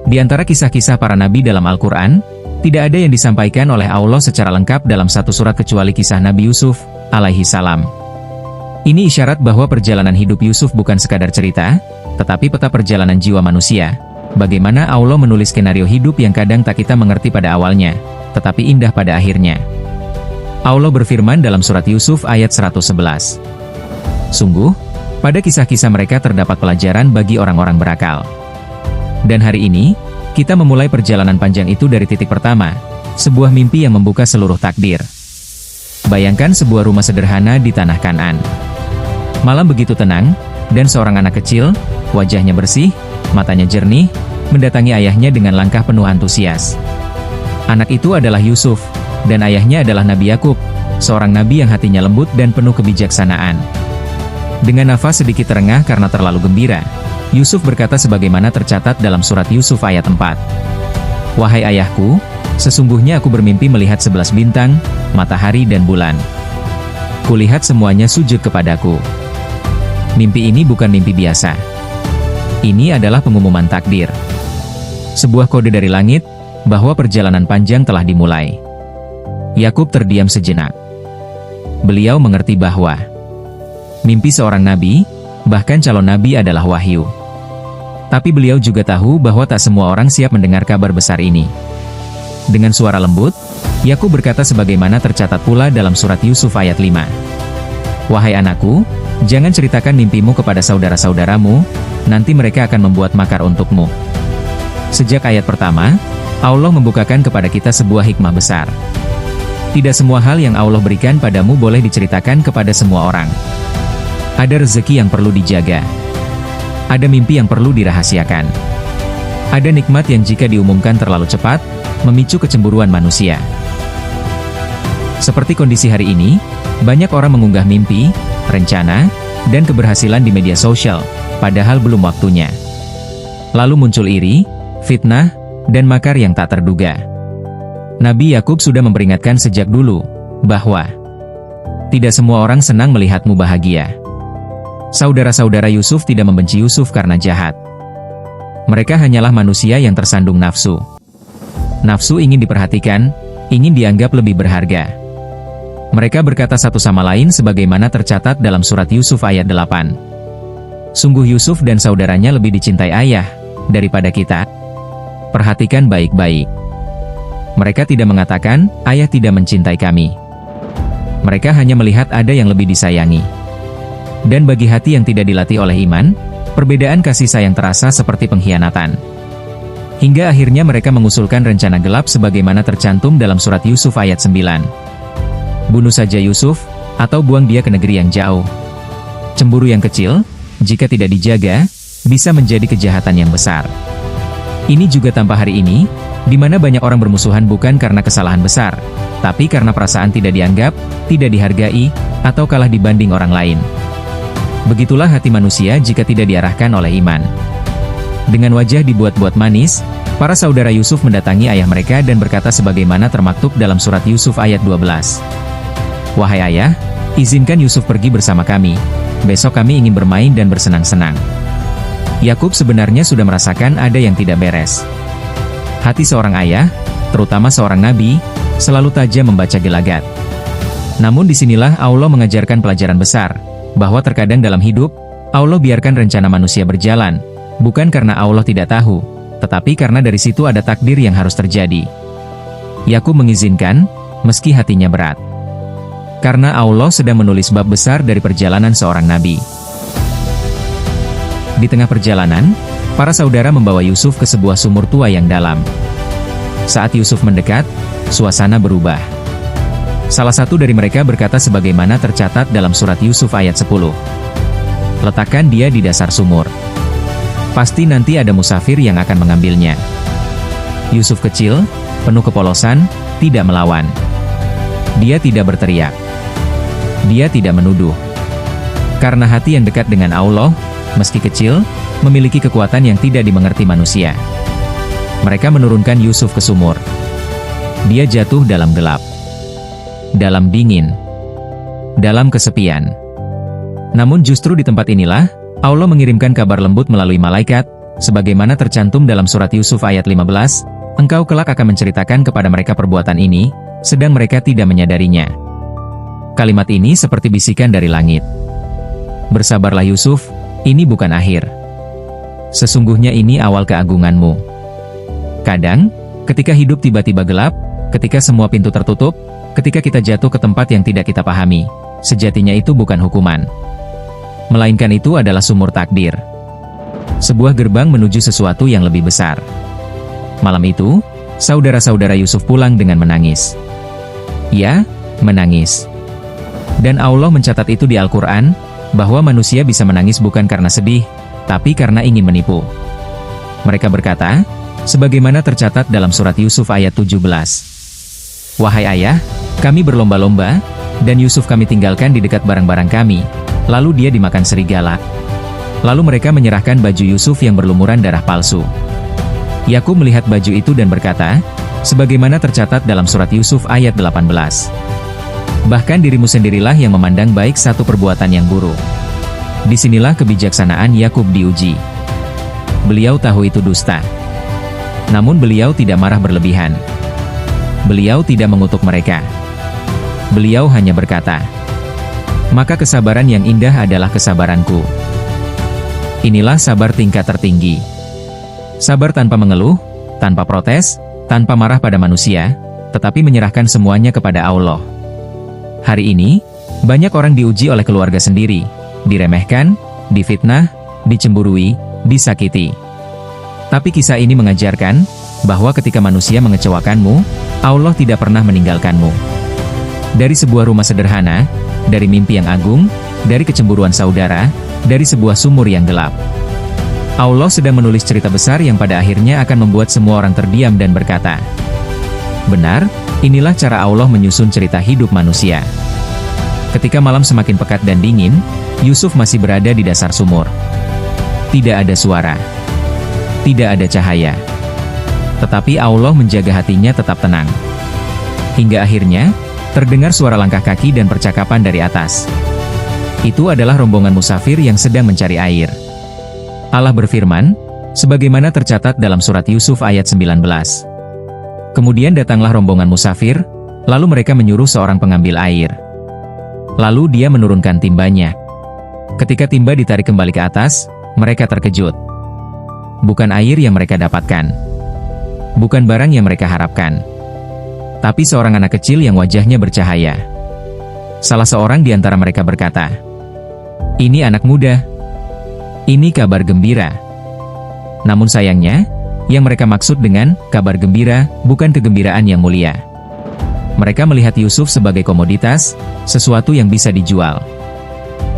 Di antara kisah-kisah para nabi dalam Al-Quran, tidak ada yang disampaikan oleh Allah secara lengkap dalam satu surat kecuali kisah Nabi Yusuf, alaihi salam. Ini isyarat bahwa perjalanan hidup Yusuf bukan sekadar cerita, tetapi peta perjalanan jiwa manusia. Bagaimana Allah menulis skenario hidup yang kadang tak kita mengerti pada awalnya, tetapi indah pada akhirnya. Allah berfirman dalam surat Yusuf ayat 111. Sungguh, pada kisah-kisah mereka terdapat pelajaran bagi orang-orang berakal. Dan hari ini, kita memulai perjalanan panjang itu dari titik pertama, sebuah mimpi yang membuka seluruh takdir. Bayangkan sebuah rumah sederhana di tanah Kanaan. Malam begitu tenang, dan seorang anak kecil, wajahnya bersih, matanya jernih, mendatangi ayahnya dengan langkah penuh antusias. Anak itu adalah Yusuf, dan ayahnya adalah Nabi Yakub, seorang nabi yang hatinya lembut dan penuh kebijaksanaan. Dengan nafas sedikit terengah karena terlalu gembira, Yusuf berkata sebagaimana tercatat dalam surat Yusuf ayat 4. Wahai ayahku, sesungguhnya aku bermimpi melihat 11 bintang, matahari dan bulan. Kulihat semuanya sujud kepadaku. Mimpi ini bukan mimpi biasa. Ini adalah pengumuman takdir. Sebuah kode dari langit, bahwa perjalanan panjang telah dimulai. Yakub terdiam sejenak. Beliau mengerti bahwa mimpi seorang nabi, bahkan calon nabi adalah wahyu. Tapi beliau juga tahu bahwa tak semua orang siap mendengar kabar besar ini. Dengan suara lembut, Yakub berkata sebagaimana tercatat pula dalam surat Yusuf ayat 5. Wahai anakku, jangan ceritakan mimpimu kepada saudara-saudaramu, nanti mereka akan membuat makar untukmu. Sejak ayat pertama, Allah membukakan kepada kita sebuah hikmah besar. Tidak semua hal yang Allah berikan padamu boleh diceritakan kepada semua orang. Ada rezeki yang perlu dijaga. Ada mimpi yang perlu dirahasiakan. Ada nikmat yang jika diumumkan terlalu cepat, memicu kecemburuan manusia. Seperti kondisi hari ini, banyak orang mengunggah mimpi, rencana, dan keberhasilan di media sosial, padahal belum waktunya. Lalu muncul iri, fitnah, dan makar yang tak terduga. Nabi Yakub sudah memperingatkan sejak dulu, bahwa tidak semua orang senang melihatmu bahagia. Saudara-saudara Yusuf tidak membenci Yusuf karena jahat. Mereka hanyalah manusia yang tersandung nafsu. Nafsu ingin diperhatikan, ingin dianggap lebih berharga. Mereka berkata satu sama lain sebagaimana tercatat dalam surat Yusuf ayat 8. Sungguh Yusuf dan saudaranya lebih dicintai ayah daripada kita. Perhatikan baik-baik. Mereka tidak mengatakan, ayah tidak mencintai kami. Mereka hanya melihat ada yang lebih disayangi. Dan bagi hati yang tidak dilatih oleh iman, perbedaan kasih sayang terasa seperti pengkhianatan. Hingga akhirnya mereka mengusulkan rencana gelap sebagaimana tercantum dalam surat Yusuf ayat 9. Bunuh saja Yusuf, atau buang dia ke negeri yang jauh. Cemburu yang kecil, jika tidak dijaga, bisa menjadi kejahatan yang besar. Ini juga tanpa hari ini, di mana banyak orang bermusuhan bukan karena kesalahan besar, tapi karena perasaan tidak dianggap, tidak dihargai, atau kalah dibanding orang lain. Begitulah hati manusia jika tidak diarahkan oleh iman. Dengan wajah dibuat-buat manis, para saudara Yusuf mendatangi ayah mereka dan berkata sebagaimana termaktub dalam surat Yusuf ayat 12. Wahai ayah, izinkan Yusuf pergi bersama kami. Besok kami ingin bermain dan bersenang-senang. Yakub sebenarnya sudah merasakan ada yang tidak beres. Hati seorang ayah, terutama seorang nabi, selalu tajam membaca gelagat. Namun disinilah Allah mengajarkan pelajaran besar, bahwa terkadang dalam hidup, Allah biarkan rencana manusia berjalan, bukan karena Allah tidak tahu, tetapi karena dari situ ada takdir yang harus terjadi. Yakub mengizinkan, meski hatinya berat. Karena Allah sedang menulis bab besar dari perjalanan seorang nabi. Di tengah perjalanan, para saudara membawa Yusuf ke sebuah sumur tua yang dalam. Saat Yusuf mendekat, suasana berubah. Salah satu dari mereka berkata sebagaimana tercatat dalam surat Yusuf ayat 10. Letakkan dia di dasar sumur. Pasti nanti ada musafir yang akan mengambilnya. Yusuf kecil, penuh kepolosan, tidak melawan. Dia tidak berteriak. Dia tidak menuduh. Karena hati yang dekat dengan Allah, meski kecil, memiliki kekuatan yang tidak dimengerti manusia. Mereka menurunkan Yusuf ke sumur. Dia jatuh dalam gelap, dalam dingin, dalam kesepian. Namun justru di tempat inilah, Allah mengirimkan kabar lembut melalui malaikat, sebagaimana tercantum dalam surat Yusuf ayat 15, engkau kelak akan menceritakan kepada mereka perbuatan ini, sedang mereka tidak menyadarinya. Kalimat ini seperti bisikan dari langit. Bersabarlah Yusuf, ini bukan akhir. Sesungguhnya ini awal keagunganmu. Kadang, ketika hidup tiba-tiba gelap, ketika semua pintu tertutup, ketika kita jatuh ke tempat yang tidak kita pahami, sejatinya itu bukan hukuman. Melainkan itu adalah sumur takdir. Sebuah gerbang menuju sesuatu yang lebih besar. Malam itu, saudara-saudara Yusuf pulang dengan menangis. Ya, menangis. Dan Allah mencatat itu di Al-Quran, bahwa manusia bisa menangis bukan karena sedih, tapi karena ingin menipu. Mereka berkata, sebagaimana tercatat dalam surat Yusuf ayat 17. Wahai ayah, kami berlomba-lomba, dan Yusuf kami tinggalkan di dekat barang-barang kami, lalu dia dimakan serigala. Lalu mereka menyerahkan baju Yusuf yang berlumuran darah palsu. Yakub melihat baju itu dan berkata, sebagaimana tercatat dalam surat Yusuf ayat 18. Bahkan dirimu sendirilah yang memandang baik satu perbuatan yang buruk. Disinilah kebijaksanaan Yakub diuji. Beliau tahu itu dusta. Namun beliau tidak marah berlebihan. Beliau tidak mengutuk mereka. Beliau hanya berkata, maka kesabaran yang indah adalah kesabaranku. Inilah sabar tingkat tertinggi. Sabar tanpa mengeluh, tanpa protes, tanpa marah pada manusia, tetapi menyerahkan semuanya kepada Allah. Hari ini, banyak orang diuji oleh keluarga sendiri, diremehkan, difitnah, dicemburui, disakiti. Tapi kisah ini mengajarkan, bahwa ketika manusia mengecewakanmu, Allah tidak pernah meninggalkanmu. Dari sebuah rumah sederhana, dari mimpi yang agung, dari kecemburuan saudara, dari sebuah sumur yang gelap. Allah sedang menulis cerita besar yang pada akhirnya akan membuat semua orang terdiam dan berkata, benar, inilah cara Allah menyusun cerita hidup manusia. Ketika malam semakin pekat dan dingin, Yusuf masih berada di dasar sumur. Tidak ada suara. Tidak ada cahaya. Tetapi Allah menjaga hatinya tetap tenang. Hingga akhirnya, terdengar suara langkah kaki dan percakapan dari atas. Itu adalah rombongan musafir yang sedang mencari air. Allah berfirman, sebagaimana tercatat dalam surat Yusuf ayat 19. Kemudian datanglah rombongan musafir, lalu mereka menyuruh seorang pengambil air. Lalu dia menurunkan timbanya. Ketika timba ditarik kembali ke atas, mereka terkejut. Bukan air yang mereka dapatkan. Bukan barang yang mereka harapkan. Tapi seorang anak kecil yang wajahnya bercahaya. Salah seorang di antara mereka berkata, ini anak muda. Ini kabar gembira. Namun sayangnya, yang mereka maksud dengan kabar gembira bukan kegembiraan yang mulia. Mereka melihat Yusuf sebagai komoditas, sesuatu yang bisa dijual.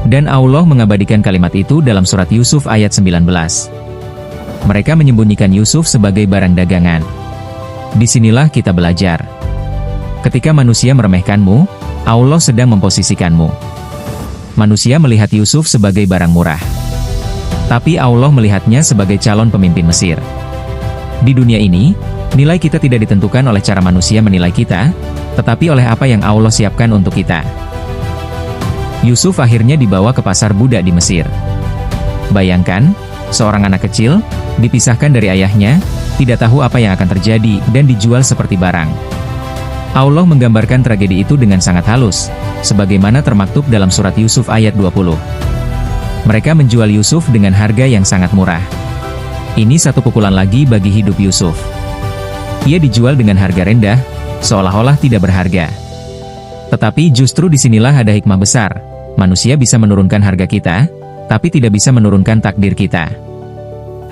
Dan Allah mengabadikan kalimat itu dalam surat Yusuf ayat 19. Mereka menyembunyikan Yusuf sebagai barang dagangan. Disinilah kita belajar. Ketika manusia meremehkanmu, Allah sedang memposisikanmu. Manusia melihat Yusuf sebagai barang murah. Tapi Allah melihatnya sebagai calon pemimpin Mesir. Di dunia ini, nilai kita tidak ditentukan oleh cara manusia menilai kita, tetapi oleh apa yang Allah siapkan untuk kita. Yusuf akhirnya dibawa ke pasar budak di Mesir. Bayangkan, seorang anak kecil, dipisahkan dari ayahnya, tidak tahu apa yang akan terjadi, dan dijual seperti barang. Allah menggambarkan tragedi itu dengan sangat halus, sebagaimana termaktub dalam surat Yusuf ayat 20. Mereka menjual Yusuf dengan harga yang sangat murah. Ini satu pukulan lagi bagi hidup Yusuf. Ia dijual dengan harga rendah, seolah-olah tidak berharga. Tetapi justru disinilah ada hikmah besar. Manusia bisa menurunkan harga kita, tapi tidak bisa menurunkan takdir kita.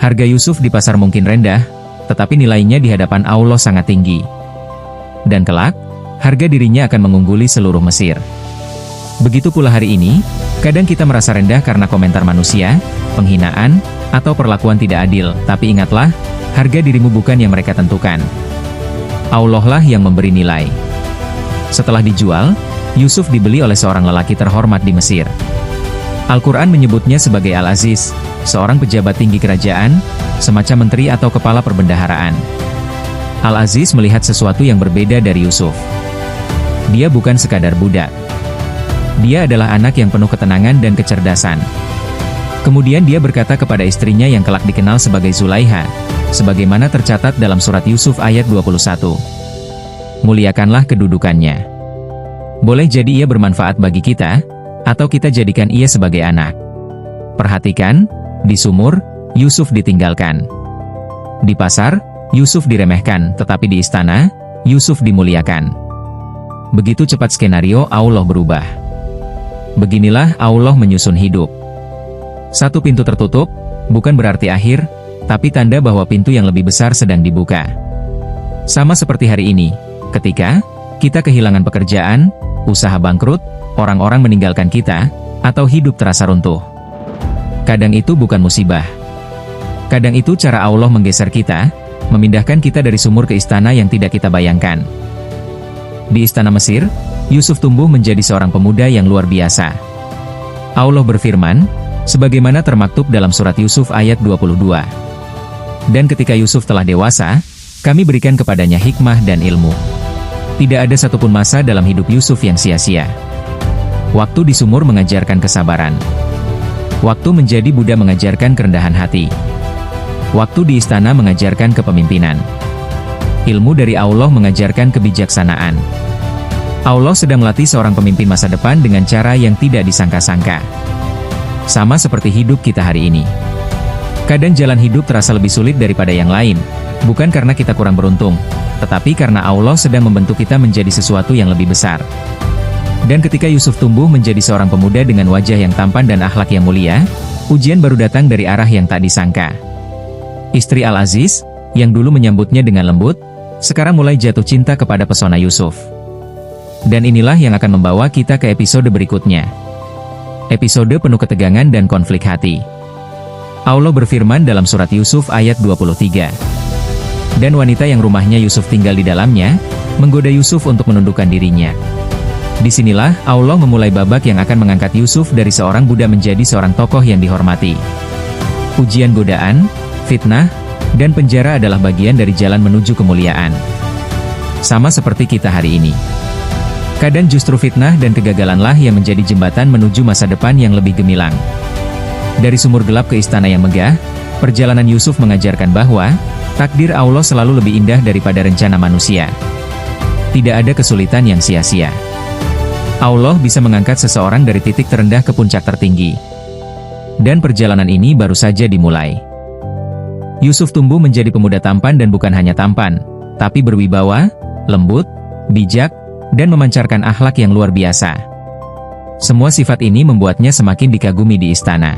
Harga Yusuf di pasar mungkin rendah, tetapi nilainya di hadapan Allah sangat tinggi. Dan kelak, harga dirinya akan mengungguli seluruh Mesir. Begitu pula hari ini, kadang kita merasa rendah karena komentar manusia, penghinaan, atau perlakuan tidak adil, tapi ingatlah, harga dirimu bukan yang mereka tentukan. Allah lah yang memberi nilai. Setelah dijual, Yusuf dibeli oleh seorang lelaki terhormat di Mesir. Al-Quran menyebutnya sebagai Al-Aziz, seorang pejabat tinggi kerajaan, semacam menteri atau kepala perbendaharaan. Al-Aziz melihat sesuatu yang berbeda dari Yusuf. Dia bukan sekadar budak. Dia adalah anak yang penuh ketenangan dan kecerdasan. Kemudian dia berkata kepada istrinya yang kelak dikenal sebagai Zulaiha, sebagaimana tercatat dalam surat Yusuf ayat 21. Muliakanlah kedudukannya. Boleh jadi ia bermanfaat bagi kita, atau kita jadikan ia sebagai anak. Perhatikan, di sumur, Yusuf ditinggalkan. Di pasar, Yusuf diremehkan, tetapi di istana, Yusuf dimuliakan. Begitu cepat skenario Allah berubah. Beginilah Allah menyusun hidup. Satu pintu tertutup, bukan berarti akhir, tapi tanda bahwa pintu yang lebih besar sedang dibuka. Sama seperti hari ini, ketika kita kehilangan pekerjaan, usaha bangkrut, orang-orang meninggalkan kita, atau hidup terasa runtuh. Kadang itu bukan musibah. Kadang itu cara Allah menggeser kita, memindahkan kita dari sumur ke istana yang tidak kita bayangkan. Di istana Mesir, Yusuf tumbuh menjadi seorang pemuda yang luar biasa. Allah berfirman, sebagaimana termaktub dalam surat Yusuf ayat 22. Dan ketika Yusuf telah dewasa, kami berikan kepadanya hikmah dan ilmu. Tidak ada satupun masa dalam hidup Yusuf yang sia-sia. Waktu di sumur mengajarkan kesabaran. Waktu menjadi budak mengajarkan kerendahan hati. Waktu di istana mengajarkan kepemimpinan. Ilmu dari Allah mengajarkan kebijaksanaan. Allah sedang melatih seorang pemimpin masa depan dengan cara yang tidak disangka-sangka. Sama seperti hidup kita hari ini. Kadang jalan hidup terasa lebih sulit daripada yang lain, bukan karena kita kurang beruntung, tetapi karena Allah sedang membentuk kita menjadi sesuatu yang lebih besar. Dan ketika Yusuf tumbuh menjadi seorang pemuda dengan wajah yang tampan dan akhlak yang mulia, ujian baru datang dari arah yang tak disangka. Istri Al-Aziz, yang dulu menyambutnya dengan lembut, sekarang mulai jatuh cinta kepada pesona Yusuf. Dan inilah yang akan membawa kita ke episode berikutnya. Episode penuh ketegangan dan konflik hati. Allah berfirman dalam surat Yusuf ayat 23. Dan wanita yang rumahnya Yusuf tinggal di dalamnya, menggoda Yusuf untuk menundukkan dirinya. Disinilah Allah memulai babak yang akan mengangkat Yusuf dari seorang budak menjadi seorang tokoh yang dihormati. Ujian godaan, fitnah, dan penjara adalah bagian dari jalan menuju kemuliaan. Sama seperti kita hari ini. Kadang justru fitnah dan kegagalanlah yang menjadi jembatan menuju masa depan yang lebih gemilang. Dari sumur gelap ke istana yang megah, perjalanan Yusuf mengajarkan bahwa takdir Allah selalu lebih indah daripada rencana manusia. Tidak ada kesulitan yang sia-sia. Allah bisa mengangkat seseorang dari titik terendah ke puncak tertinggi. Dan perjalanan ini baru saja dimulai. Yusuf tumbuh menjadi pemuda tampan dan bukan hanya tampan, tapi berwibawa, lembut, bijak, dan memancarkan akhlak yang luar biasa. Semua sifat ini membuatnya semakin dikagumi di istana.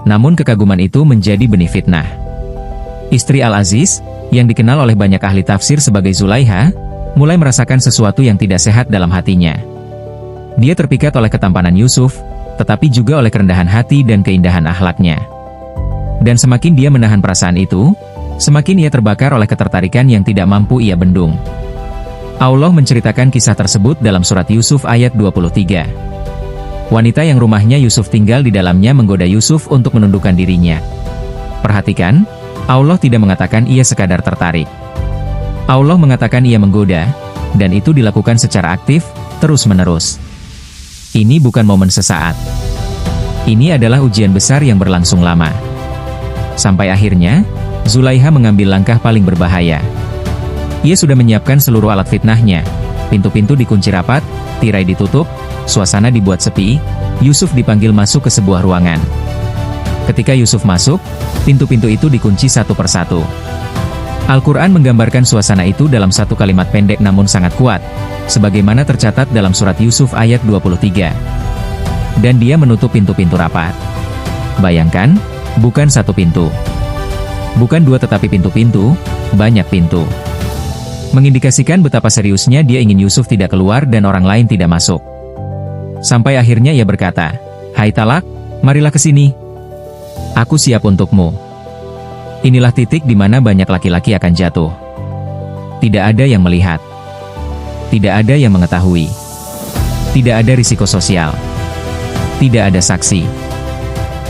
Namun kekaguman itu menjadi benih fitnah. Istri Al-Aziz, yang dikenal oleh banyak ahli tafsir sebagai Zulaiha, mulai merasakan sesuatu yang tidak sehat dalam hatinya. Dia terpikat oleh ketampanan Yusuf, tetapi juga oleh kerendahan hati dan keindahan akhlaknya. Dan semakin dia menahan perasaan itu, semakin ia terbakar oleh ketertarikan yang tidak mampu ia bendung. Allah menceritakan kisah tersebut dalam surat Yusuf ayat 23. Wanita yang rumahnya Yusuf tinggal di dalamnya menggoda Yusuf untuk menundukkan dirinya. Perhatikan, Allah tidak mengatakan ia sekadar tertarik. Allah mengatakan ia menggoda, dan itu dilakukan secara aktif, terus-menerus. Ini bukan momen sesaat. Ini adalah ujian besar yang berlangsung lama. Sampai akhirnya, Zulaiha mengambil langkah paling berbahaya. Ia sudah menyiapkan seluruh alat fitnahnya. Pintu-pintu dikunci rapat, tirai ditutup, suasana dibuat sepi. Yusuf dipanggil masuk ke sebuah ruangan. Ketika Yusuf masuk, pintu-pintu itu dikunci satu persatu. Al-Quran menggambarkan suasana itu dalam satu kalimat pendek namun sangat kuat, sebagaimana tercatat dalam surat Yusuf ayat 23. Dan dia menutup pintu-pintu rapat. Bayangkan, bukan satu pintu. Bukan dua tetapi pintu-pintu, banyak pintu. Mengindikasikan betapa seriusnya dia ingin Yusuf tidak keluar dan orang lain tidak masuk. Sampai akhirnya ia berkata, "Hai Talak, marilah ke sini. Aku siap untukmu." Inilah titik di mana banyak laki-laki akan jatuh. Tidak ada yang melihat. Tidak ada yang mengetahui. Tidak ada risiko sosial. Tidak ada saksi.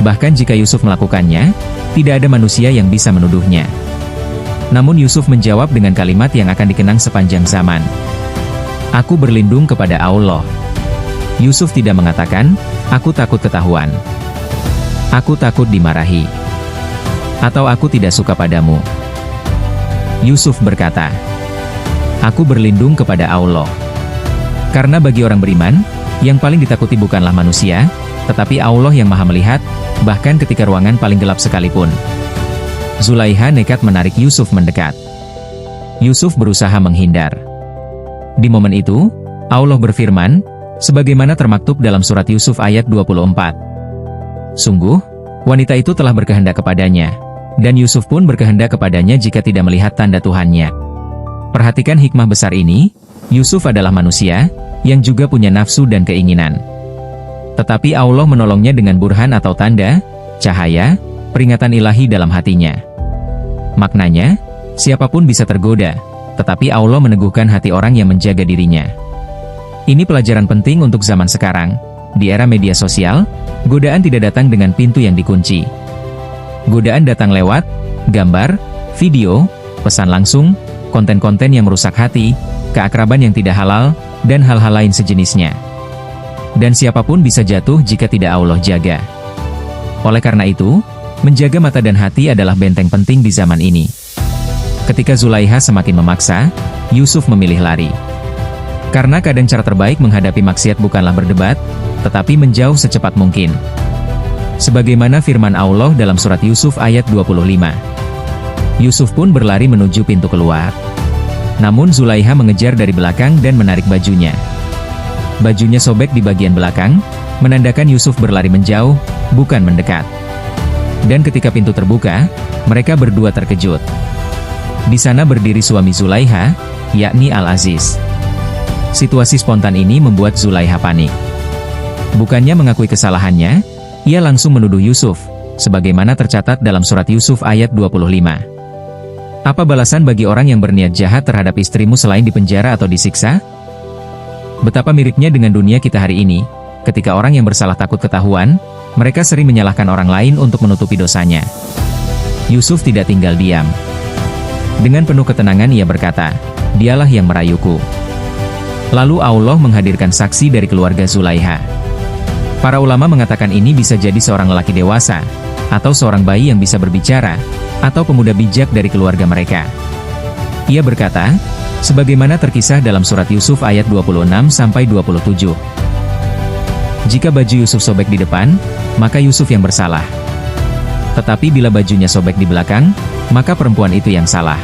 Bahkan jika Yusuf melakukannya, tidak ada manusia yang bisa menuduhnya. Namun Yusuf menjawab dengan kalimat yang akan dikenang sepanjang zaman. "Aku berlindung kepada Allah." Yusuf tidak mengatakan, "Aku takut ketahuan." Aku takut dimarahi. Atau aku tidak suka padamu. Yusuf berkata, aku berlindung kepada Allah. Karena bagi orang beriman, yang paling ditakuti bukanlah manusia, tetapi Allah yang maha melihat, bahkan ketika ruangan paling gelap sekalipun. Zulaiha nekat menarik Yusuf mendekat. Yusuf berusaha menghindar. Di momen itu, Allah berfirman, sebagaimana termaktub dalam surat Yusuf ayat 24. Sungguh, wanita itu telah berkehendak kepadanya, dan Yusuf pun berkehendak kepadanya jika tidak melihat tanda Tuhannya. Perhatikan hikmah besar ini, Yusuf adalah manusia, yang juga punya nafsu dan keinginan. Tetapi Allah menolongnya dengan burhan atau tanda, cahaya, peringatan ilahi dalam hatinya. Maknanya, siapapun bisa tergoda, tetapi Allah meneguhkan hati orang yang menjaga dirinya. Ini pelajaran penting untuk zaman sekarang. Di era media sosial, godaan tidak datang dengan pintu yang dikunci. Godaan datang lewat gambar, video, pesan langsung, konten-konten yang merusak hati, keakraban yang tidak halal, dan hal-hal lain sejenisnya. Dan siapapun bisa jatuh jika tidak Allah jaga. Oleh karena itu, menjaga mata dan hati adalah benteng penting di zaman ini. Ketika Zulaiha semakin memaksa, Yusuf memilih lari. Karena kadang cara terbaik menghadapi maksiat bukanlah berdebat, tetapi menjauh secepat mungkin. Sebagaimana firman Allah dalam surat Yusuf ayat 25. Yusuf pun berlari menuju pintu keluar. Namun Zulaiha mengejar dari belakang dan menarik bajunya. Bajunya sobek di bagian belakang, menandakan Yusuf berlari menjauh, bukan mendekat. Dan ketika pintu terbuka, mereka berdua terkejut. Di sana berdiri suami Zulaiha, yakni Al-Aziz. Situasi spontan ini membuat Zulaiha panik. Bukannya mengakui kesalahannya, ia langsung menuduh Yusuf, sebagaimana tercatat dalam surat Yusuf ayat 25. Apa balasan bagi orang yang berniat jahat terhadap istrimu selain dipenjara atau disiksa? Betapa miripnya dengan dunia kita hari ini, ketika orang yang bersalah takut ketahuan, mereka sering menyalahkan orang lain untuk menutupi dosanya. Yusuf tidak tinggal diam. Dengan penuh ketenangan ia berkata, dialah yang merayuku. Lalu Allah menghadirkan saksi dari keluarga Zulaiha. Para ulama mengatakan ini bisa jadi seorang lelaki dewasa, atau seorang bayi yang bisa berbicara, atau pemuda bijak dari keluarga mereka. Ia berkata, sebagaimana terkisah dalam surat Yusuf ayat 26-27. Jika baju Yusuf sobek di depan, maka Yusuf yang bersalah. Tetapi bila bajunya sobek di belakang, maka perempuan itu yang salah.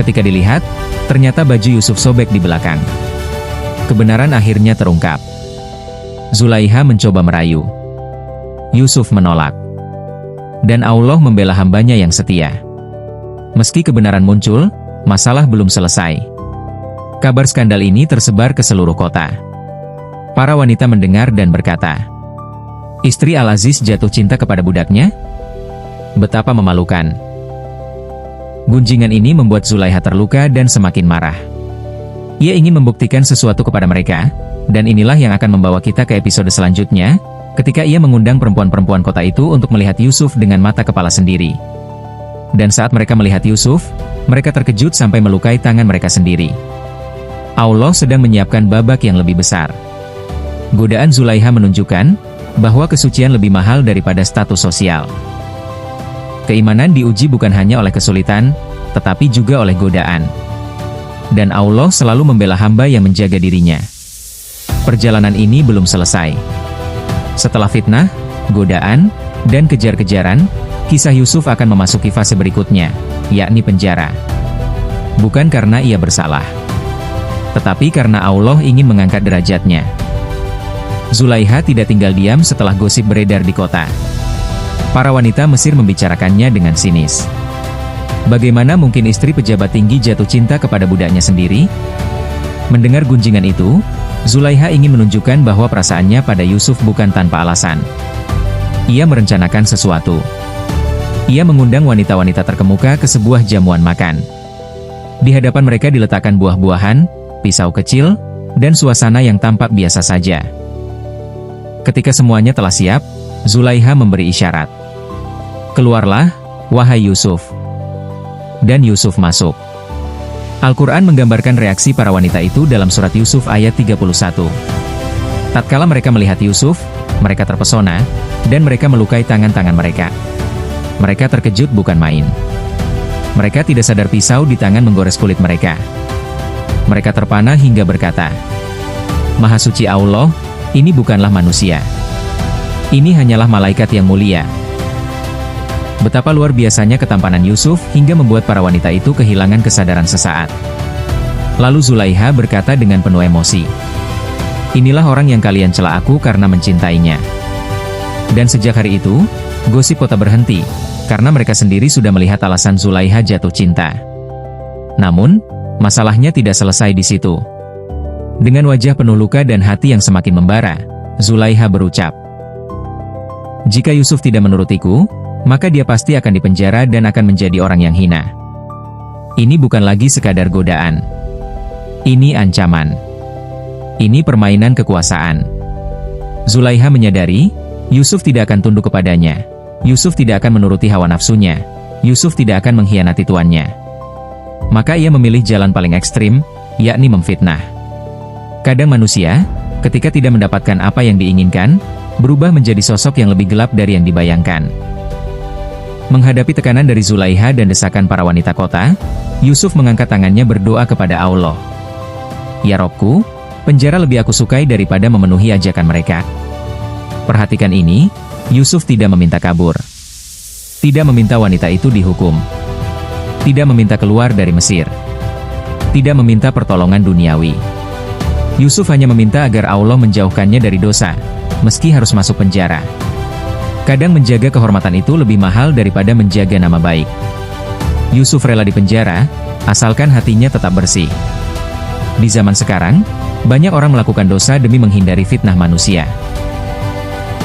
Ketika dilihat, ternyata baju Yusuf sobek di belakang. Kebenaran akhirnya terungkap. Zulaiha mencoba merayu. Yusuf menolak. Dan Allah membela hambanya yang setia. Meski kebenaran muncul, masalah belum selesai. Kabar skandal ini tersebar ke seluruh kota. Para wanita mendengar dan berkata, istri Al-Aziz jatuh cinta kepada budaknya? Betapa memalukan. Gunjingan ini membuat Zulaiha terluka dan semakin marah. Ia ingin membuktikan sesuatu kepada mereka, dan inilah yang akan membawa kita ke episode selanjutnya, ketika ia mengundang perempuan-perempuan kota itu untuk melihat Yusuf dengan mata kepala sendiri. Dan saat mereka melihat Yusuf, mereka terkejut sampai melukai tangan mereka sendiri. Allah sedang menyiapkan babak yang lebih besar. Godaan Zulaiha menunjukkan bahwa kesucian lebih mahal daripada status sosial. Keimanan diuji bukan hanya oleh kesulitan, tetapi juga oleh godaan. Dan Allah selalu membela hamba yang menjaga dirinya. Perjalanan ini belum selesai. Setelah fitnah, godaan, dan kejar-kejaran, kisah Yusuf akan memasuki fase berikutnya, yakni penjara. Bukan karena ia bersalah, tetapi karena Allah ingin mengangkat derajatnya. Zulaiha tidak tinggal diam setelah gosip beredar di kota. Para wanita Mesir membicarakannya dengan sinis. Bagaimana mungkin istri pejabat tinggi jatuh cinta kepada budaknya sendiri? Mendengar gunjingan itu, Zulaiha ingin menunjukkan bahwa perasaannya pada Yusuf bukan tanpa alasan. Ia merencanakan sesuatu. Ia mengundang wanita-wanita terkemuka ke sebuah jamuan makan. Di hadapan mereka diletakkan buah-buahan, pisau kecil, dan suasana yang tampak biasa saja. Ketika semuanya telah siap, Zulaiha memberi isyarat. Keluarlah, wahai Yusuf. Dan Yusuf masuk. Al-Quran menggambarkan reaksi para wanita itu dalam surat Yusuf ayat 31. Tatkala mereka melihat Yusuf, mereka terpesona, dan mereka melukai tangan-tangan mereka. Mereka terkejut bukan main. Mereka tidak sadar pisau di tangan menggores kulit mereka. Mereka terpana hingga berkata, "Maha suci Allah, ini bukanlah manusia. Ini hanyalah malaikat yang mulia." Betapa luar biasanya ketampanan Yusuf hingga membuat para wanita itu kehilangan kesadaran sesaat. Lalu Zulaiha berkata dengan penuh emosi, "Inilah orang yang kalian cela aku karena mencintainya." Dan sejak hari itu, gosip kota berhenti, karena mereka sendiri sudah melihat alasan Zulaiha jatuh cinta. Namun, masalahnya tidak selesai di situ. Dengan wajah penuh luka dan hati yang semakin membara, Zulaiha berucap, "Jika Yusuf tidak menurutiku, maka dia pasti akan dipenjara dan akan menjadi orang yang hina. Ini bukan lagi sekadar godaan. Ini ancaman. Ini permainan kekuasaan." Zulaiha menyadari, Yusuf tidak akan tunduk kepadanya. Yusuf tidak akan menuruti hawa nafsunya. Yusuf tidak akan mengkhianati tuannya. Maka ia memilih jalan paling ekstrim, yakni memfitnah. Kadang manusia, ketika tidak mendapatkan apa yang diinginkan, berubah menjadi sosok yang lebih gelap dari yang dibayangkan. Menghadapi tekanan dari Zulaiha dan desakan para wanita kota, Yusuf mengangkat tangannya berdoa kepada Allah. "Ya Robku, penjara lebih aku sukai daripada memenuhi ajakan mereka." Perhatikan ini, Yusuf tidak meminta kabur. Tidak meminta wanita itu dihukum. Tidak meminta keluar dari Mesir. Tidak meminta pertolongan duniawi. Yusuf hanya meminta agar Allah menjauhkannya dari dosa, meski harus masuk penjara. Kadang menjaga kehormatan itu lebih mahal daripada menjaga nama baik. Yusuf rela dipenjara, asalkan hatinya tetap bersih. Di zaman sekarang, banyak orang melakukan dosa demi menghindari fitnah manusia.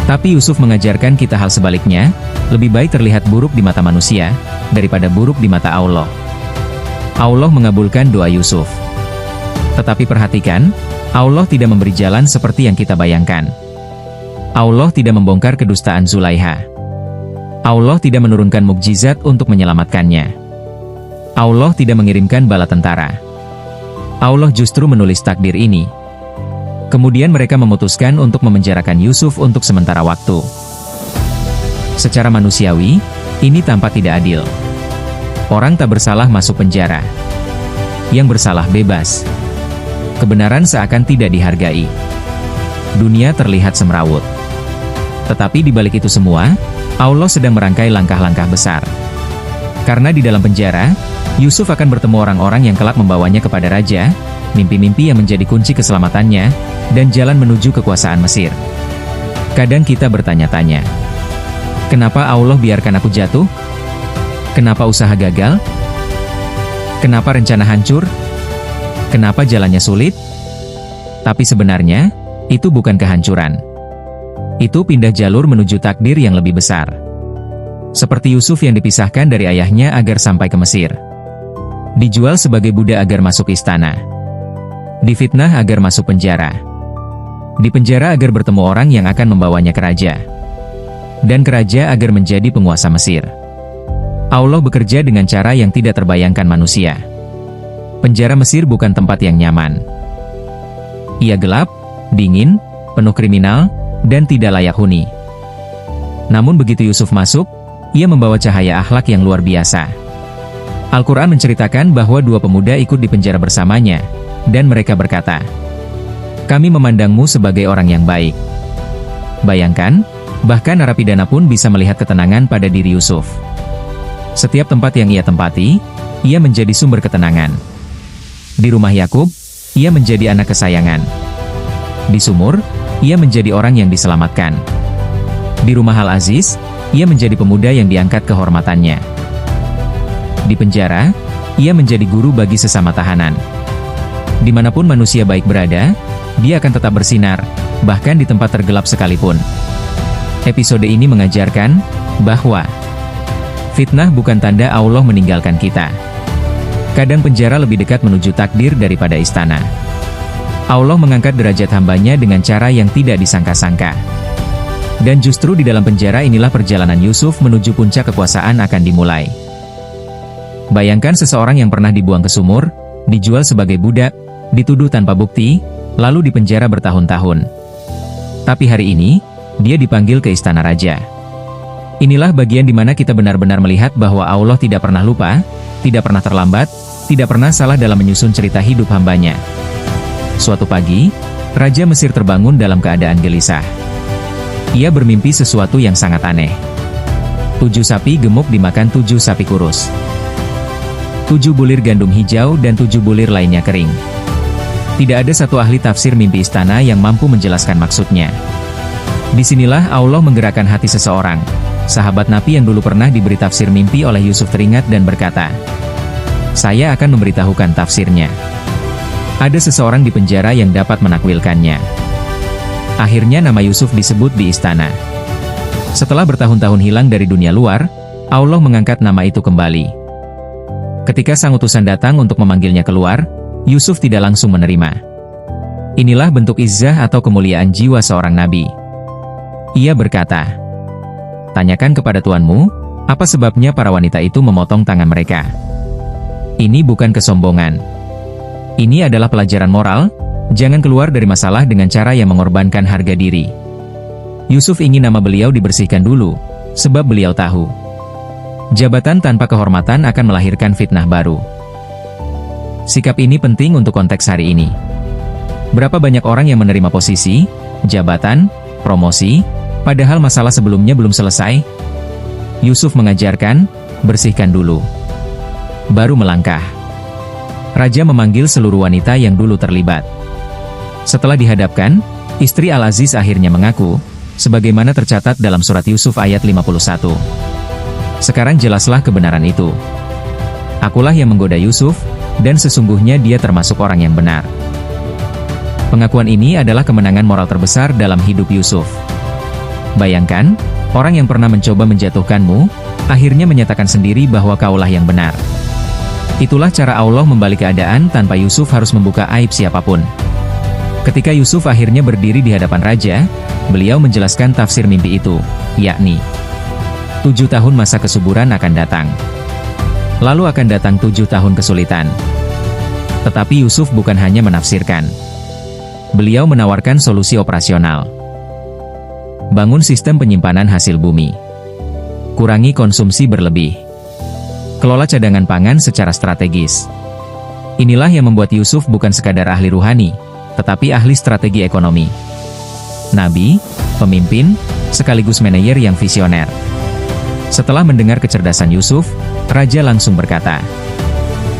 Tapi Yusuf mengajarkan kita hal sebaliknya, lebih baik terlihat buruk di mata manusia, daripada buruk di mata Allah. Allah mengabulkan doa Yusuf. Tetapi perhatikan, Allah tidak memberi jalan seperti yang kita bayangkan. Allah tidak membongkar kedustaan Zulaiha. Allah tidak menurunkan mukjizat untuk menyelamatkannya. Allah tidak mengirimkan bala tentara. Allah justru menulis takdir ini. Kemudian mereka memutuskan untuk memenjarakan Yusuf untuk sementara waktu. Secara manusiawi, ini tampak tidak adil. Orang tak bersalah masuk penjara. Yang bersalah bebas. Kebenaran seakan tidak dihargai. Dunia terlihat semrawut. Tetapi di balik itu semua, Allah sedang merangkai langkah-langkah besar. Karena di dalam penjara, Yusuf akan bertemu orang-orang yang kelak membawanya kepada raja, mimpi-mimpi yang menjadi kunci keselamatannya, dan jalan menuju kekuasaan Mesir. Kadang kita bertanya-tanya, kenapa Allah biarkan aku jatuh? Kenapa usaha gagal? Kenapa rencana hancur? Kenapa jalannya sulit? Tapi sebenarnya, itu bukan kehancuran. Itu pindah jalur menuju takdir yang lebih besar. Seperti Yusuf yang dipisahkan dari ayahnya agar sampai ke Mesir. Dijual sebagai budak agar masuk istana. Difitnah agar masuk penjara. Dipenjara agar bertemu orang yang akan membawanya ke raja. Dan ke raja agar menjadi penguasa Mesir. Allah bekerja dengan cara yang tidak terbayangkan manusia. Penjara Mesir bukan tempat yang nyaman. Ia gelap, dingin, penuh kriminal, dan tidak layak huni. Namun begitu Yusuf masuk, ia membawa cahaya akhlak yang luar biasa. Al-Quran menceritakan bahwa dua pemuda ikut di penjara bersamanya, dan mereka berkata, "Kami memandangmu sebagai orang yang baik." Bayangkan, bahkan narapidana pun bisa melihat ketenangan pada diri Yusuf. Setiap tempat yang ia tempati, ia menjadi sumber ketenangan. Di rumah Yakub, ia menjadi anak kesayangan. Di sumur, ia menjadi orang yang diselamatkan. Di rumah Al-Aziz, ia menjadi pemuda yang diangkat kehormatannya. Di penjara, ia menjadi guru bagi sesama tahanan. Dimanapun manusia baik berada, dia akan tetap bersinar, bahkan di tempat tergelap sekalipun. Episode ini mengajarkan bahwa fitnah bukan tanda Allah meninggalkan kita. Kadang penjara lebih dekat menuju takdir daripada istana. Allah mengangkat derajat hambanya dengan cara yang tidak disangka-sangka. Dan justru di dalam penjara inilah perjalanan Yusuf menuju puncak kekuasaan akan dimulai. Bayangkan seseorang yang pernah dibuang ke sumur, dijual sebagai budak, dituduh tanpa bukti, lalu dipenjara bertahun-tahun. Tapi hari ini, dia dipanggil ke istana raja. Inilah bagian di mana kita benar-benar melihat bahwa Allah tidak pernah lupa, tidak pernah terlambat, tidak pernah salah dalam menyusun cerita hidup hambanya. Suatu pagi, Raja Mesir terbangun dalam keadaan gelisah. Ia bermimpi sesuatu yang sangat aneh. 7 sapi gemuk dimakan 7 sapi kurus. 7 bulir gandum hijau dan 7 bulir lainnya kering. Tidak ada satu ahli tafsir mimpi istana yang mampu menjelaskan maksudnya. Disinilah Allah menggerakkan hati seseorang. Sahabat Nabi yang dulu pernah diberi tafsir mimpi oleh Yusuf teringat dan berkata, "Saya akan memberitahukan tafsirnya." Ada seseorang di penjara yang dapat menakwilkannya. Akhirnya nama Yusuf disebut di istana. Setelah bertahun-tahun hilang dari dunia luar, Allah mengangkat nama itu kembali. Ketika sang utusan datang untuk memanggilnya keluar, Yusuf tidak langsung menerima. Inilah bentuk izzah atau kemuliaan jiwa seorang nabi. Ia berkata, "Tanyakan kepada tuanmu, apa sebabnya para wanita itu memotong tangan mereka?" Ini bukan kesombongan. Ini adalah pelajaran moral, jangan keluar dari masalah dengan cara yang mengorbankan harga diri. Yusuf ingin nama beliau dibersihkan dulu, sebab beliau tahu, jabatan tanpa kehormatan akan melahirkan fitnah baru. Sikap ini penting untuk konteks hari ini. Berapa banyak orang yang menerima posisi, jabatan, promosi, padahal masalah sebelumnya belum selesai? Yusuf mengajarkan, bersihkan dulu, baru melangkah. Raja memanggil seluruh wanita yang dulu terlibat. Setelah dihadapkan, istri Al-Aziz akhirnya mengaku, sebagaimana tercatat dalam surat Yusuf ayat 51. Sekarang jelaslah kebenaran itu. Akulah yang menggoda Yusuf, dan sesungguhnya dia termasuk orang yang benar. Pengakuan ini adalah kemenangan moral terbesar dalam hidup Yusuf. Bayangkan, orang yang pernah mencoba menjatuhkanmu, akhirnya menyatakan sendiri bahwa kaulah yang benar. Itulah cara Allah membalik keadaan tanpa Yusuf harus membuka aib siapapun. Ketika Yusuf akhirnya berdiri di hadapan raja, beliau menjelaskan tafsir mimpi itu, yakni 7 tahun masa kesuburan akan datang. Lalu akan datang 7 tahun kesulitan. Tetapi Yusuf bukan hanya menafsirkan. Beliau menawarkan solusi operasional. Bangun sistem penyimpanan hasil bumi. Kurangi konsumsi berlebih. Kelola cadangan pangan secara strategis. Inilah yang membuat Yusuf bukan sekadar ahli ruhani, tetapi ahli strategi ekonomi. Nabi, pemimpin, sekaligus manajer yang visioner. Setelah mendengar kecerdasan Yusuf, raja langsung berkata,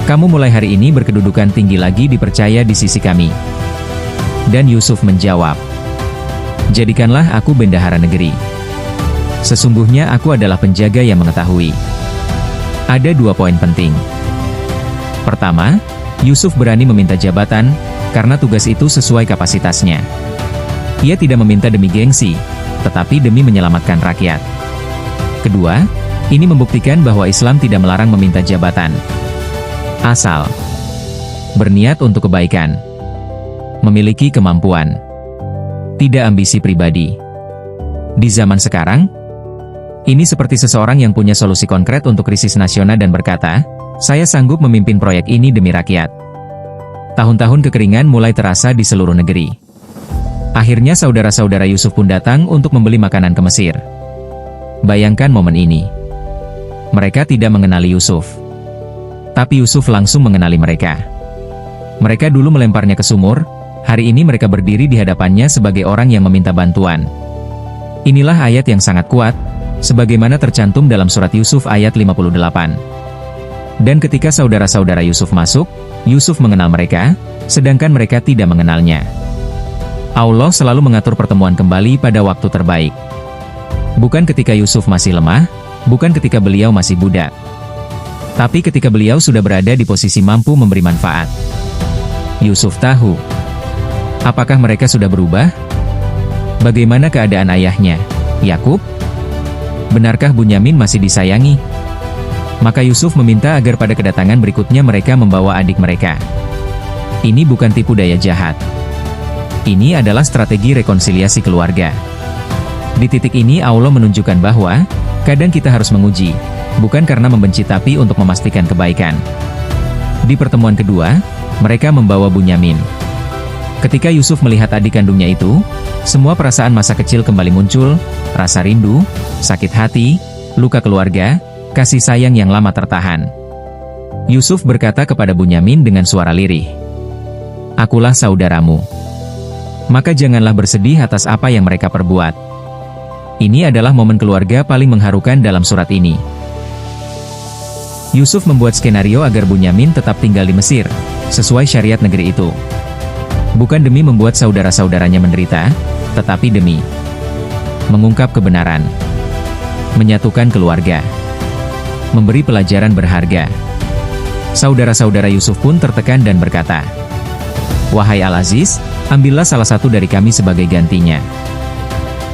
"Kamu mulai hari ini berkedudukan tinggi lagi dipercaya di sisi kami." Dan Yusuf menjawab, "Jadikanlah aku bendahara negeri. Sesungguhnya aku adalah penjaga yang mengetahui." Ada 2 poin penting. Pertama, Yusuf berani meminta jabatan, karena tugas itu sesuai kapasitasnya. Ia tidak meminta demi gengsi, tetapi demi menyelamatkan rakyat. Kedua, ini membuktikan bahwa Islam tidak melarang meminta jabatan. Asal berniat untuk kebaikan, memiliki kemampuan, tidak ambisi pribadi. Di zaman sekarang, ini seperti seseorang yang punya solusi konkret untuk krisis nasional dan berkata, "Saya sanggup memimpin proyek ini demi rakyat." Tahun-tahun kekeringan mulai terasa di seluruh negeri. Akhirnya saudara-saudara Yusuf pun datang untuk membeli makanan ke Mesir. Bayangkan momen ini. Mereka tidak mengenali Yusuf. Tapi Yusuf langsung mengenali mereka. Mereka dulu melemparnya ke sumur, hari ini mereka berdiri di hadapannya sebagai orang yang meminta bantuan. Inilah ayat yang sangat kuat, sebagaimana tercantum dalam surat Yusuf ayat 58. Dan ketika saudara-saudara Yusuf masuk, Yusuf mengenal mereka, sedangkan mereka tidak mengenalnya. Allah selalu mengatur pertemuan kembali pada waktu terbaik. Bukan ketika Yusuf masih lemah, bukan ketika beliau masih budak. Tapi ketika beliau sudah berada di posisi mampu memberi manfaat. Yusuf tahu. Apakah mereka sudah berubah? Bagaimana keadaan ayahnya, Yakub? Benarkah Bunyamin masih disayangi? Maka Yusuf meminta agar pada kedatangan berikutnya mereka membawa adik mereka. Ini bukan tipu daya jahat. Ini adalah strategi rekonsiliasi keluarga. Di titik ini Allah menunjukkan bahwa, kadang kita harus menguji, bukan karena membenci tapi untuk memastikan kebaikan. Di pertemuan kedua, mereka membawa Bunyamin. Ketika Yusuf melihat adik kandungnya itu, semua perasaan masa kecil kembali muncul, rasa rindu, sakit hati, luka keluarga, kasih sayang yang lama tertahan. Yusuf berkata kepada Bunyamin dengan suara lirih, "Akulah saudaramu. Maka janganlah bersedih atas apa yang mereka perbuat." Ini adalah momen keluarga paling mengharukan dalam surat ini. Yusuf membuat skenario agar Bunyamin tetap tinggal di Mesir, sesuai syariat negeri itu. Bukan demi membuat saudara-saudaranya menderita, tetapi demi mengungkap kebenaran, menyatukan keluarga, memberi pelajaran berharga. Saudara-saudara Yusuf pun tertekan dan berkata, "Wahai Al-Aziz, ambillah salah satu dari kami sebagai gantinya."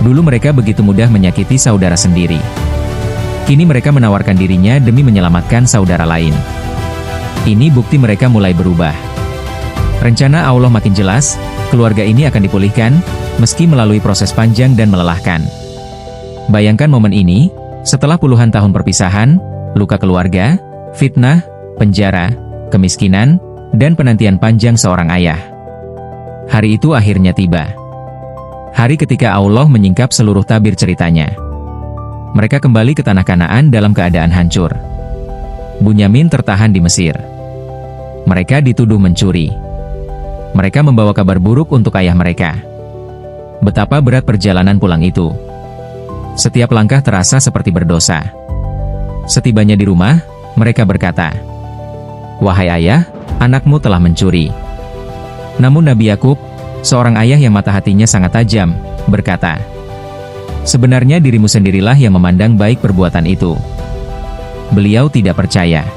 Dulu mereka begitu mudah menyakiti saudara sendiri. Kini mereka menawarkan dirinya demi menyelamatkan saudara lain. Ini bukti mereka mulai berubah. Rencana Allah makin jelas, keluarga ini akan dipulihkan, meski melalui proses panjang dan melelahkan. Bayangkan momen ini, setelah puluhan tahun perpisahan, luka keluarga, fitnah, penjara, kemiskinan, dan penantian panjang seorang ayah. Hari itu akhirnya tiba. Hari ketika Allah menyingkap seluruh tabir ceritanya. Mereka kembali ke tanah Kanaan dalam keadaan hancur. Bunyamin tertahan di Mesir. Mereka dituduh mencuri. Mereka membawa kabar buruk untuk ayah mereka. Betapa berat perjalanan pulang itu. Setiap langkah terasa seperti berdosa. Setibanya di rumah, mereka berkata, "Wahai ayah, anakmu telah mencuri." Namun Nabi Yakub, seorang ayah yang mata hatinya sangat tajam, berkata, "Sebenarnya dirimu sendirilah yang memandang baik perbuatan itu." Beliau tidak percaya.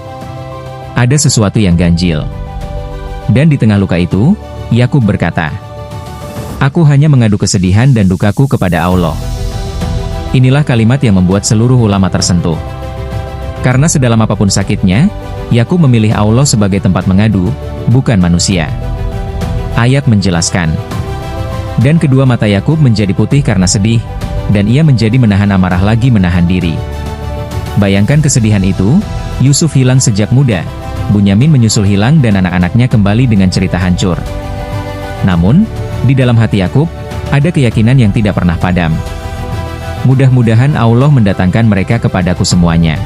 Ada sesuatu yang ganjil. Dan di tengah luka itu, Yakub berkata, "Aku hanya mengadu kesedihan dan dukaku kepada Allah." Inilah kalimat yang membuat seluruh ulama tersentuh. Karena sedalam apapun sakitnya, Yakub memilih Allah sebagai tempat mengadu, bukan manusia. Ayat menjelaskan, "Dan kedua mata Yakub menjadi putih karena sedih, dan ia menjadi menahan amarah lagi menahan diri." Bayangkan kesedihan itu, Yusuf hilang sejak muda, Bunyamin menyusul hilang dan anak-anaknya kembali dengan cerita hancur. Namun, di dalam hati Yakub, ada keyakinan yang tidak pernah padam. Mudah-mudahan Allah mendatangkan mereka kepadaku semuanya.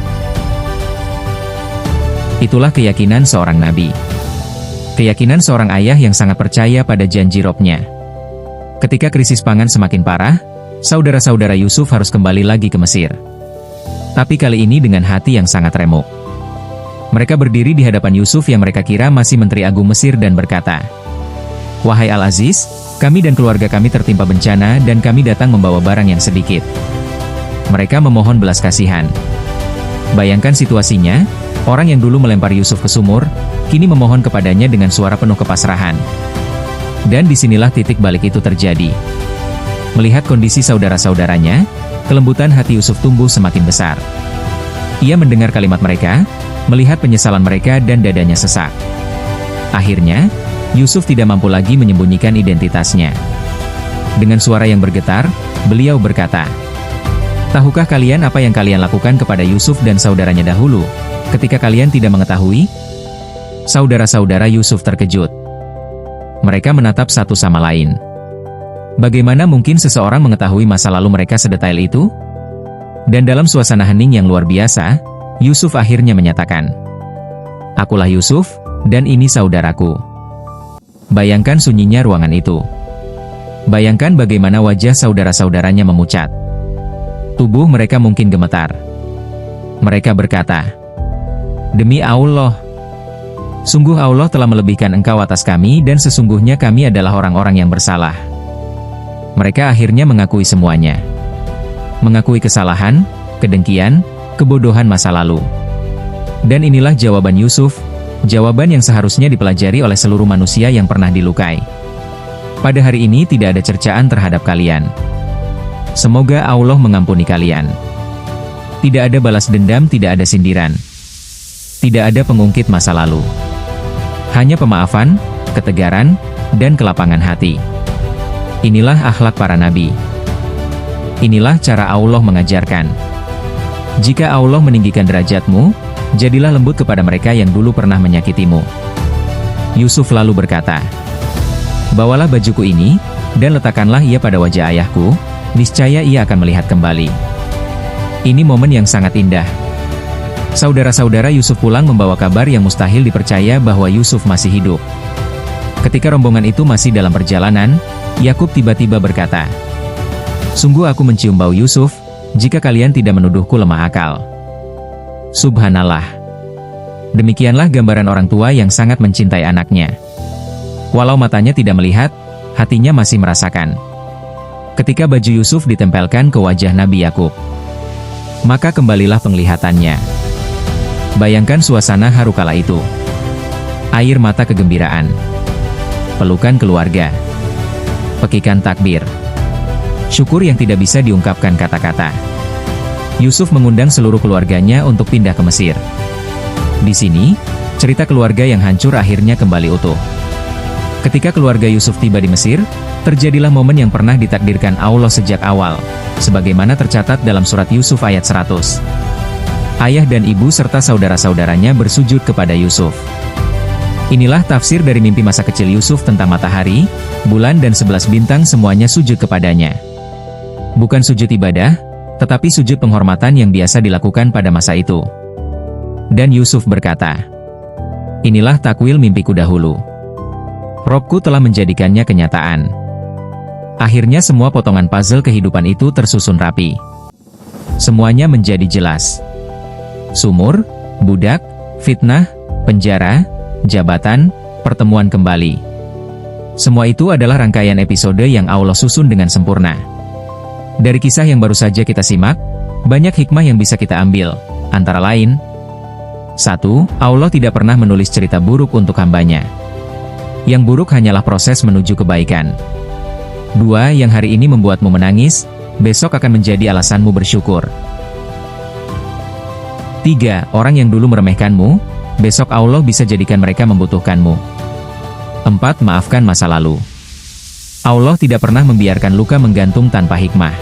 Itulah keyakinan seorang nabi. Keyakinan seorang ayah yang sangat percaya pada janji Robnya. Ketika krisis pangan semakin parah, saudara-saudara Yusuf harus kembali lagi ke Mesir. Tapi kali ini dengan hati yang sangat remuk. Mereka berdiri di hadapan Yusuf yang mereka kira masih Menteri Agung Mesir dan berkata, "Wahai Al-Aziz, kami dan keluarga kami tertimpa bencana dan kami datang membawa barang yang sedikit." Mereka memohon belas kasihan. Bayangkan situasinya, orang yang dulu melempar Yusuf ke sumur, kini memohon kepadanya dengan suara penuh kepasrahan. Dan disinilah titik balik itu terjadi. Melihat kondisi saudara-saudaranya, kelembutan hati Yusuf tumbuh semakin besar. Ia mendengar kalimat mereka, melihat penyesalan mereka dan dadanya sesak. Akhirnya, Yusuf tidak mampu lagi menyembunyikan identitasnya. Dengan suara yang bergetar, beliau berkata, "Tahukah kalian apa yang kalian lakukan kepada Yusuf dan saudaranya dahulu, ketika kalian tidak mengetahui?" Saudara-saudara Yusuf terkejut. Mereka menatap satu sama lain. Bagaimana mungkin seseorang mengetahui masa lalu mereka sedetail itu? Dan dalam suasana hening yang luar biasa, Yusuf akhirnya menyatakan, "Akulah Yusuf, dan ini saudaraku." Bayangkan sunyinya ruangan itu. Bayangkan bagaimana wajah saudara-saudaranya memucat. Tubuh mereka mungkin gemetar. Mereka berkata, "Demi Allah, sungguh Allah telah melebihkan engkau atas kami dan sesungguhnya kami adalah orang-orang yang bersalah." Mereka akhirnya mengakui semuanya. Mengakui kesalahan, kedengkian, kebodohan masa lalu. Dan inilah jawaban Yusuf, jawaban yang seharusnya dipelajari oleh seluruh manusia yang pernah dilukai. Pada hari ini tidak ada cercaan terhadap kalian. Semoga Allah mengampuni kalian. Tidak ada balas dendam, tidak ada sindiran. Tidak ada pengungkit masa lalu. Hanya pemaafan, ketegaran, dan kelapangan hati. Inilah akhlak para nabi. Inilah cara Allah mengajarkan. Jika Allah meninggikan derajatmu, jadilah lembut kepada mereka yang dulu pernah menyakitimu. Yusuf lalu berkata, Bawalah bajuku ini, dan letakkanlah ia pada wajah ayahku, niscaya ia akan melihat kembali. Ini momen yang sangat indah. Saudara-saudara Yusuf pulang membawa kabar yang mustahil dipercaya bahwa Yusuf masih hidup. Ketika rombongan itu masih dalam perjalanan, Yakub tiba-tiba berkata, "Sungguh aku mencium bau Yusuf, jika kalian tidak menuduhku lemah akal." Subhanallah. Demikianlah gambaran orang tua yang sangat mencintai anaknya. Walau matanya tidak melihat, hatinya masih merasakan. Ketika baju Yusuf ditempelkan ke wajah Nabi Yakub, maka kembalilah penglihatannya. Bayangkan suasana haru kala itu. Air mata kegembiraan. Pelukan keluarga. Pekikan takbir. Syukur yang tidak bisa diungkapkan kata-kata. Yusuf mengundang seluruh keluarganya untuk pindah ke Mesir. Di sini, cerita keluarga yang hancur akhirnya kembali utuh. Ketika keluarga Yusuf tiba di Mesir, terjadilah momen yang pernah ditakdirkan Allah sejak awal, sebagaimana tercatat dalam surat Yusuf ayat 100. Ayah dan ibu serta saudara-saudaranya bersujud kepada Yusuf. Inilah tafsir dari mimpi masa kecil Yusuf tentang matahari, bulan dan 11 bintang semuanya sujud kepadanya. Bukan sujud ibadah, tetapi sujud penghormatan yang biasa dilakukan pada masa itu. Dan Yusuf berkata, "Inilah takwil mimpiku dahulu. Robku telah menjadikannya kenyataan." Akhirnya semua potongan puzzle kehidupan itu tersusun rapi. Semuanya menjadi jelas. Sumur, budak, fitnah, penjara, jabatan, pertemuan kembali. Semua itu adalah rangkaian episode yang Allah susun dengan sempurna. Dari kisah yang baru saja kita simak, banyak hikmah yang bisa kita ambil, antara lain: 1. Allah tidak pernah menulis cerita buruk untuk hambanya. Yang buruk hanyalah proses menuju kebaikan. 2. Yang hari ini membuatmu menangis, besok akan menjadi alasanmu bersyukur. 3. Orang yang dulu meremehkanmu, besok Allah bisa jadikan mereka membutuhkanmu. 4. Maafkan masa lalu. Allah tidak pernah membiarkan luka menggantung tanpa hikmah.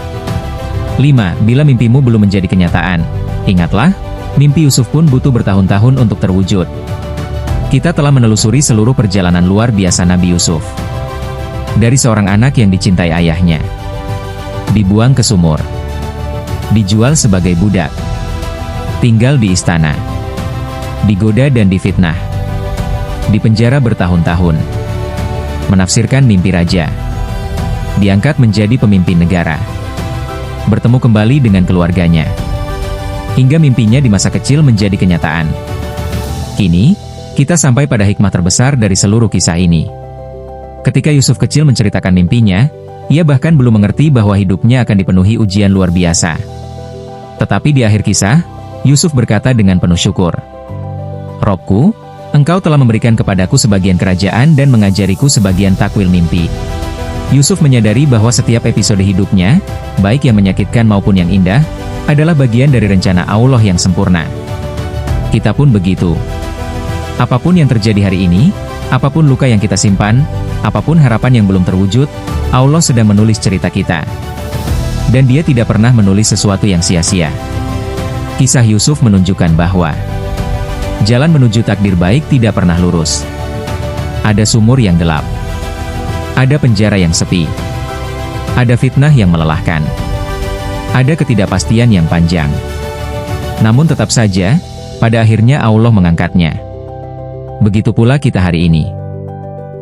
5. Bila mimpimu belum menjadi kenyataan, ingatlah, mimpi Yusuf pun butuh bertahun-tahun untuk terwujud. Kita telah menelusuri seluruh perjalanan luar biasa Nabi Yusuf. Dari seorang anak yang dicintai ayahnya, dibuang ke sumur, dijual sebagai budak, tinggal di istana, digoda dan difitnah, dipenjara bertahun-tahun, menafsirkan mimpi raja, diangkat menjadi pemimpin negara, bertemu kembali dengan keluarganya, hingga mimpinya di masa kecil menjadi kenyataan. Kini, kita sampai pada hikmah terbesar dari seluruh kisah ini. Ketika Yusuf kecil menceritakan mimpinya, ia bahkan belum mengerti bahwa hidupnya akan dipenuhi ujian luar biasa. Tetapi di akhir kisah, Yusuf berkata dengan penuh syukur, "Robku, Engkau telah memberikan kepadaku sebagian kerajaan dan mengajariku sebagian takwil mimpi." Yusuf menyadari bahwa setiap episode hidupnya, baik yang menyakitkan maupun yang indah, adalah bagian dari rencana Allah yang sempurna. Kita pun begitu. Apapun yang terjadi hari ini, apapun luka yang kita simpan, apapun harapan yang belum terwujud, Allah sedang menulis cerita kita. Dan Dia tidak pernah menulis sesuatu yang sia-sia. Kisah Yusuf menunjukkan bahwa jalan menuju takdir baik tidak pernah lurus. Ada sumur yang gelap. Ada penjara yang sepi. Ada fitnah yang melelahkan. Ada ketidakpastian yang panjang. Namun tetap saja, pada akhirnya Allah mengangkatnya. Begitu pula kita hari ini.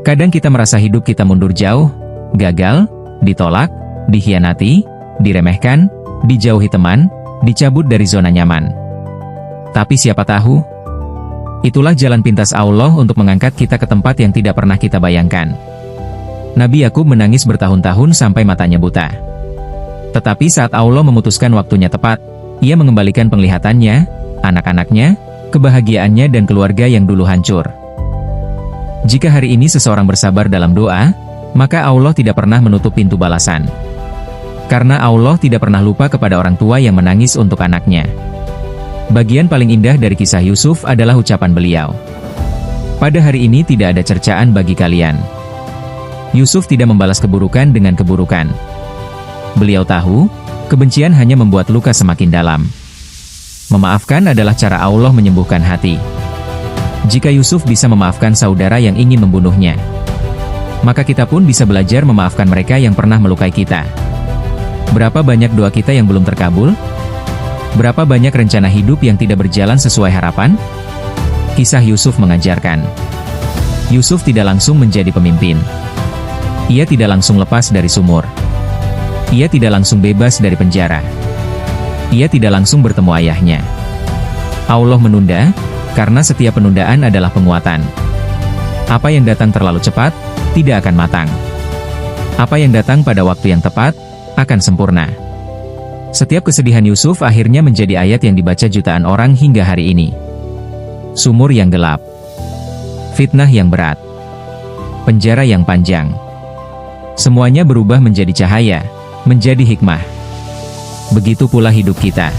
Kadang kita merasa hidup kita mundur jauh, gagal, ditolak, dikhianati, diremehkan, dijauhi teman, dicabut dari zona nyaman. Tapi siapa tahu, itulah jalan pintas Allah untuk mengangkat kita ke tempat yang tidak pernah kita bayangkan. Nabi Yakub menangis bertahun-tahun sampai matanya buta. Tetapi saat Allah memutuskan waktunya tepat, Ia mengembalikan penglihatannya, anak-anaknya, kebahagiaannya dan keluarga yang dulu hancur. Jika hari ini seseorang bersabar dalam doa, maka Allah tidak pernah menutup pintu balasan. Karena Allah tidak pernah lupa kepada orang tua yang menangis untuk anaknya. Bagian paling indah dari kisah Yusuf adalah ucapan beliau. Pada hari ini tidak ada cercaan bagi kalian. Yusuf tidak membalas keburukan dengan keburukan. Beliau tahu, kebencian hanya membuat luka semakin dalam. Memaafkan adalah cara Allah menyembuhkan hati. Jika Yusuf bisa memaafkan saudara yang ingin membunuhnya, maka kita pun bisa belajar memaafkan mereka yang pernah melukai kita. Berapa banyak doa kita yang belum terkabul? Berapa banyak rencana hidup yang tidak berjalan sesuai harapan? Kisah Yusuf mengajarkan. Yusuf tidak langsung menjadi pemimpin. Ia tidak langsung lepas dari sumur. Ia tidak langsung bebas dari penjara. Ia tidak langsung bertemu ayahnya. Allah menunda, karena setiap penundaan adalah penguatan. Apa yang datang terlalu cepat, tidak akan matang. Apa yang datang pada waktu yang tepat, akan sempurna. Setiap kesedihan Yusuf akhirnya menjadi ayat yang dibaca jutaan orang hingga hari ini. Sumur yang gelap. Fitnah yang berat. Penjara yang panjang. Semuanya berubah menjadi cahaya, menjadi hikmah. Begitu pula hidup kita.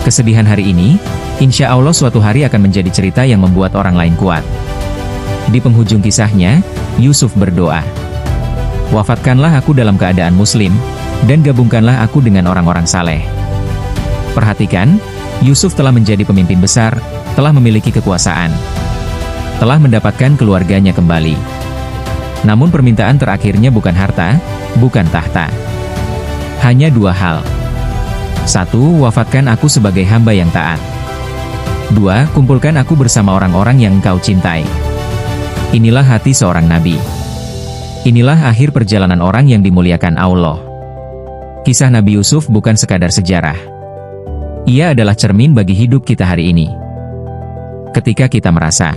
Kesedihan hari ini, insya Allah suatu hari akan menjadi cerita yang membuat orang lain kuat. Di penghujung kisahnya, Yusuf berdoa, "Wafatkanlah aku dalam keadaan muslim, dan gabungkanlah aku dengan orang-orang saleh." Perhatikan, Yusuf telah menjadi pemimpin besar, telah memiliki kekuasaan, telah mendapatkan keluarganya kembali. Namun permintaan terakhirnya bukan harta, bukan tahta. Hanya dua hal. 1. Wafatkan aku sebagai hamba yang taat. 2. Kumpulkan aku bersama orang-orang yang engkau cintai. Inilah hati seorang nabi. Inilah akhir perjalanan orang yang dimuliakan Allah. Kisah Nabi Yusuf bukan sekadar sejarah. Ia adalah cermin bagi hidup kita hari ini. Ketika kita merasa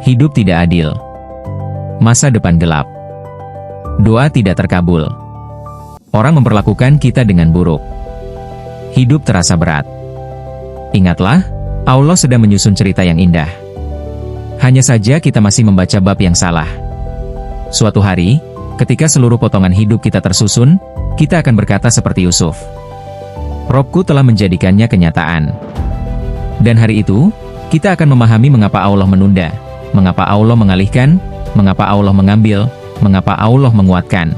hidup tidak adil, masa depan gelap, doa tidak terkabul, orang memperlakukan kita dengan buruk, hidup terasa berat, ingatlah, Allah sedang menyusun cerita yang indah. Hanya saja kita masih membaca bab yang salah. Suatu hari, ketika seluruh potongan hidup kita tersusun, kita akan berkata seperti Yusuf, "Robku telah menjadikannya kenyataan." Dan hari itu, kita akan memahami mengapa Allah menunda, mengapa Allah mengalihkan, mengapa Allah mengambil, mengapa Allah menguatkan,